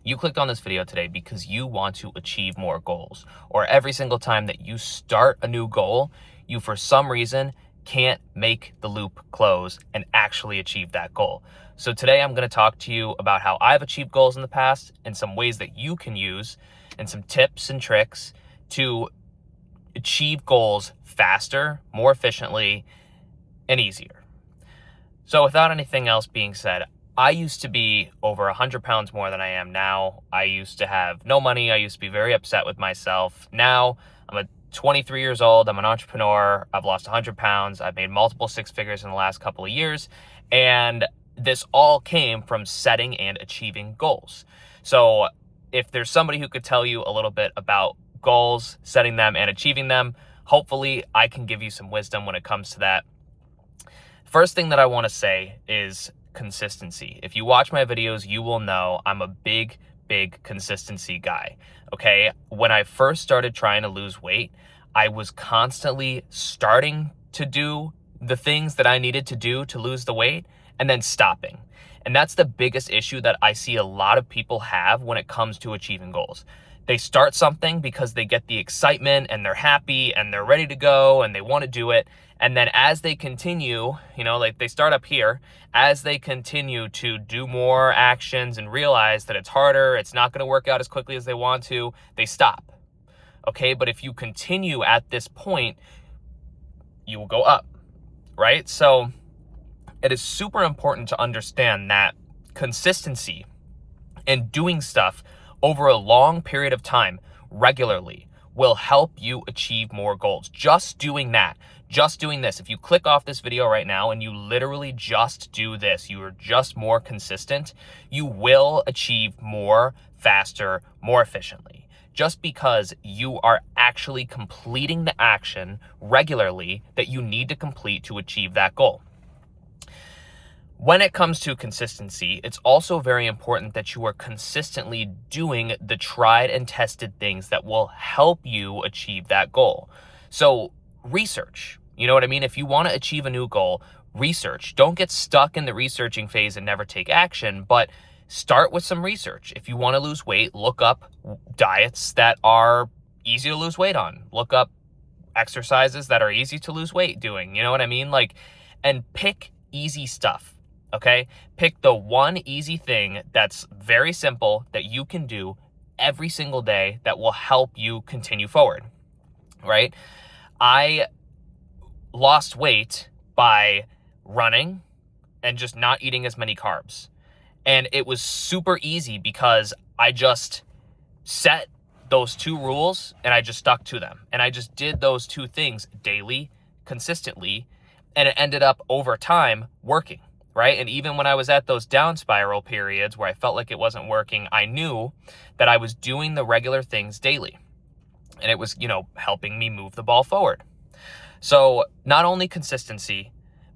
You clicked on this video today because you want to achieve more goals, or every single time that you start a new goal, you for some reason can't make the loop close and actually achieve that goal. So today I'm going to talk to you about how I've achieved goals in the past and some ways that you can use and some tips and tricks to achieve goals faster, more efficiently, and easier. So without anything else being said, I used to be over 100 pounds more than I am now. I used to have no money. I used to be very upset with myself. Now I'm 23 years old. I'm an entrepreneur. I've lost 100 pounds. I've made multiple six figures in the last couple of years. And this all came from setting and achieving goals. So if there's somebody who could tell you a little bit about goals, setting them and achieving them, hopefully I can give you some wisdom when it comes to that. First thing that I want to say is consistency. If you watch my videos, you will know I'm a big consistency guy. Okay. When I first started trying to lose weight, I was constantly starting to do the things that I needed to do to lose the weight and then stopping. And that's the biggest issue that I see a lot of people have when it comes to achieving goals. They start something because they get the excitement and they're happy and they're ready to go and they want to do it. And then as they continue, like they start up here, as they continue to do more actions and realize that it's harder, it's not going to work out as quickly as they want to, they stop. Okay. But if you continue at this point, you will go up, right? So it is super important to understand that consistency and doing stuff over a long period of time regularly will help you achieve more goals. Just doing that, just doing this. If you click off this video right now and you literally just do this, you are just more consistent, you will achieve more faster, more efficiently. Just because you are actually completing the action regularly that you need to complete to achieve that goal. When it comes to consistency, it's also very important that you are consistently doing the tried and tested things that will help you achieve that goal. So research, you know what I mean? If you want to achieve a new goal, research. Don't get stuck in the researching phase and never take action, but start with some research. If you want to lose weight, look up diets that are easy to lose weight on. Look up exercises that are easy to lose weight doing, you know what I mean? And pick easy stuff. Okay, pick the one easy thing that's very simple that you can do every single day that will help you continue forward, right? I lost weight by running and just not eating as many carbs. And it was super easy because I just set those two rules and I just stuck to them. And I just did those two things daily, consistently, and it ended up over time working. Right? And even when I was at those down spiral periods where I felt like it wasn't working, I knew that I was doing the regular things daily. And it was, helping me move the ball forward. So not only consistency,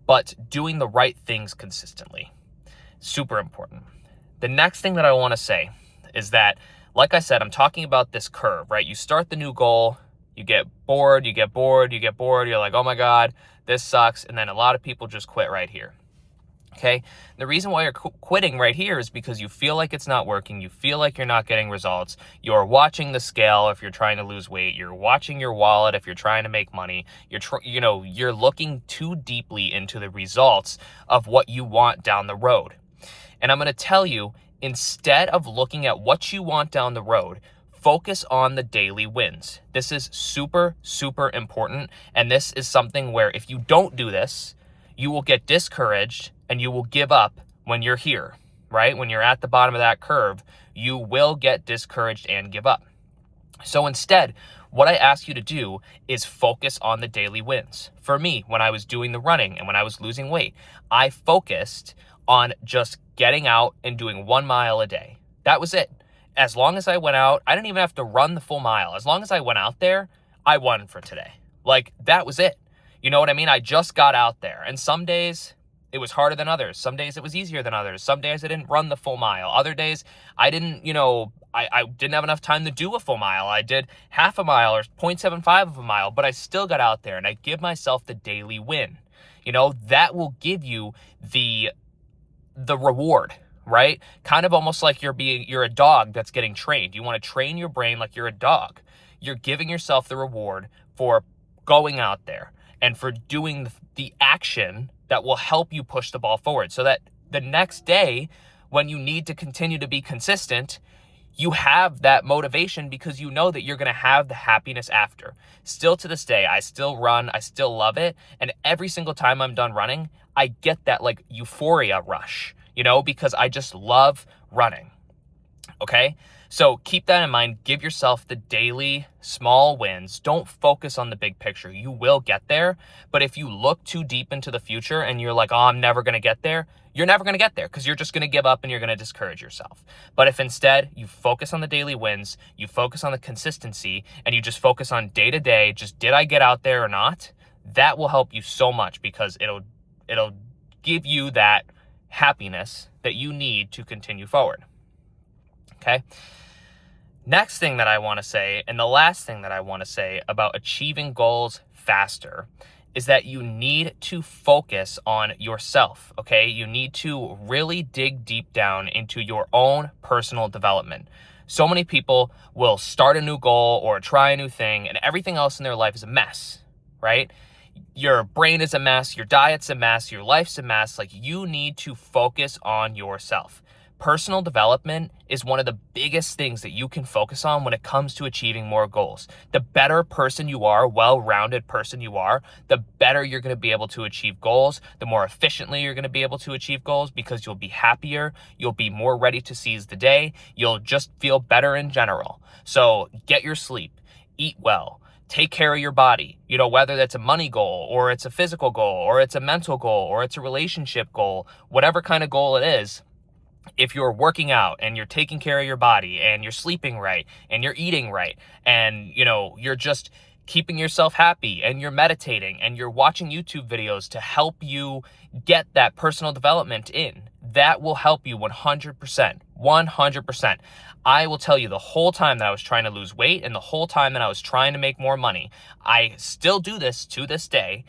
but doing the right things consistently. Super important. The next thing that I want to say is that, like I said, I'm talking about this curve, right? You start the new goal, you get bored, you're like, oh my God, this sucks. And then a lot of people just quit right here. Okay. The reason why you're quitting right here is because you feel like it's not working. You feel like you're not getting results. You're watching the scale if you're trying to lose weight. You're watching your wallet if you're trying to make money. You're looking too deeply into the results of what you want down the road. And I'm going to tell you, instead of looking at what you want down the road, focus on the daily wins. This is super important. And this is something where if you don't do this, you will get discouraged and you will give up when you're here, right? When you're at the bottom of that curve, you will get discouraged and give up. So instead, what I ask you to do is focus on the daily wins. For me, when I was doing the running and when I was losing weight, I focused on just getting out and doing 1 mile a day. That was it. As long as I went out, I didn't even have to run the full mile. As long as I went out there, I won for today. That was it. You know what I mean? I just got out there. And some days it was harder than others. Some days it was easier than others. Some days I didn't run the full mile. Other days I didn't, I didn't have enough time to do a full mile. I did half a mile or 0.75 of a mile, but I still got out there and I give myself the daily win. That will give you the reward, right? Kind of almost like you're a dog that's getting trained. You want to train your brain like you're a dog. You're giving yourself the reward for going out there and for doing the action that will help you push the ball forward, so that the next day when you need to continue to be consistent, you have that motivation because you know that you're going to have the happiness after. Still to this day, I still run, I still love it. And every single time I'm done running, I get that like euphoria rush, because I just love running. Okay. So keep that in mind. Give yourself the daily small wins. Don't focus on the big picture. You will get there. But if you look too deep into the future and you're like, oh, I'm never going to get there, you're never going to get there because you're just going to give up and you're going to discourage yourself. But if instead you focus on the daily wins, you focus on the consistency, and you just focus on day to day, just did I get out there or not? That will help you so much because it'll give you that happiness that you need to continue forward. Okay. Next thing that I want to say, and the last thing that I want to say about achieving goals faster, is that you need to focus on yourself, okay? You need to really dig deep down into your own personal development. So many people will start a new goal or try a new thing, and everything else in their life is a mess, right? Your brain is a mess, your diet's a mess, your life's a mess. Like, you need to focus on yourself. Personal development is one of the biggest things that you can focus on when it comes to achieving more goals. The better person you are, well-rounded person you are, the better you're going to be able to achieve goals, the more efficiently you're going to be able to achieve goals because you'll be happier, you'll be more ready to seize the day, you'll just feel better in general. So get your sleep, eat well, take care of your body, whether that's a money goal or it's a physical goal or it's a mental goal or it's a relationship goal, whatever kind of goal it is. If you're working out and you're taking care of your body and you're sleeping right and you're eating right and, you're just keeping yourself happy and you're meditating and you're watching YouTube videos to help you get that personal development in, that will help you 100%. 100%. I will tell you, the whole time that I was trying to lose weight and the whole time that I was trying to make more money, I still do this to this day.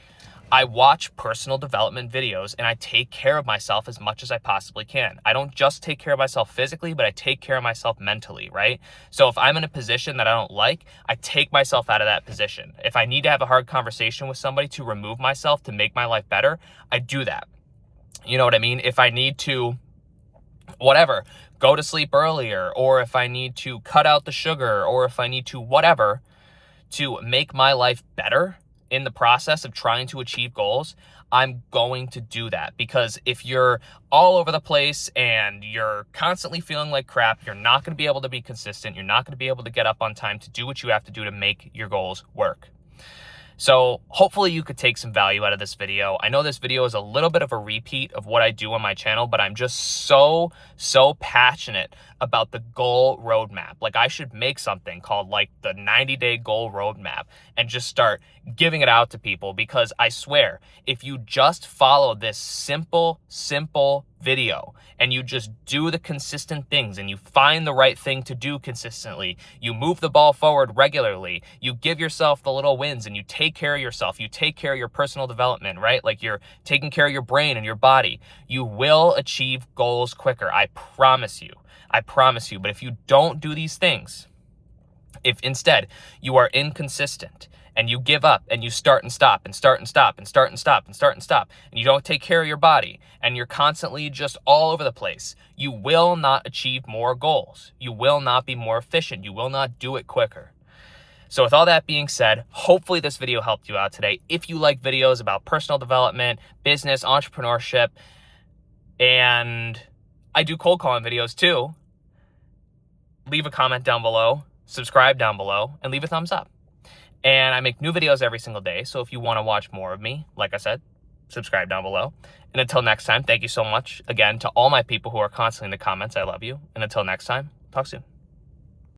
I watch personal development videos and I take care of myself as much as I possibly can. I don't just take care of myself physically, but I take care of myself mentally, right? So if I'm in a position that I don't like, I take myself out of that position. If I need to have a hard conversation with somebody to remove myself to make my life better, I do that. You know what I mean? If I need to, whatever, go to sleep earlier, or if I need to cut out the sugar, or if I need to whatever to make my life better, in the process of trying to achieve goals, I'm going to do that. Because if you're all over the place and you're constantly feeling like crap, you're not going to be able to be consistent. You're not going to be able to get up on time to do what you have to do to make your goals work. So hopefully you could take some value out of this video. I know this video is a little bit of a repeat of what I do on my channel, but I'm just so passionate about the goal roadmap. Like, I should make something called like the 90-day goal roadmap and just start giving it out to people, because I swear, if you just follow this simple video and you just do the consistent things and you find the right thing to do consistently, you move the ball forward regularly, you give yourself the little wins and you take care of yourself, you take care of your personal development, right? Like, you're taking care of your brain and your body, you will achieve goals quicker. I promise you. But if you don't do these things, if instead you are inconsistent and you give up and you start and stop and start and stop and start and stop and start and stop, and you don't take care of your body and you're constantly just all over the place, you will not achieve more goals. You will not be more efficient. You will not do it quicker. So with all that being said, hopefully this video helped you out today. If you like videos about personal development, business, entrepreneurship, and I do cold calling videos too, leave a comment down below, subscribe down below, and leave a thumbs up. And I make new videos every single day. So if you want to watch more of me, like I said, subscribe down below. And until next time, thank you so much again to all my people who are constantly in the comments. I love you. And until next time, talk soon.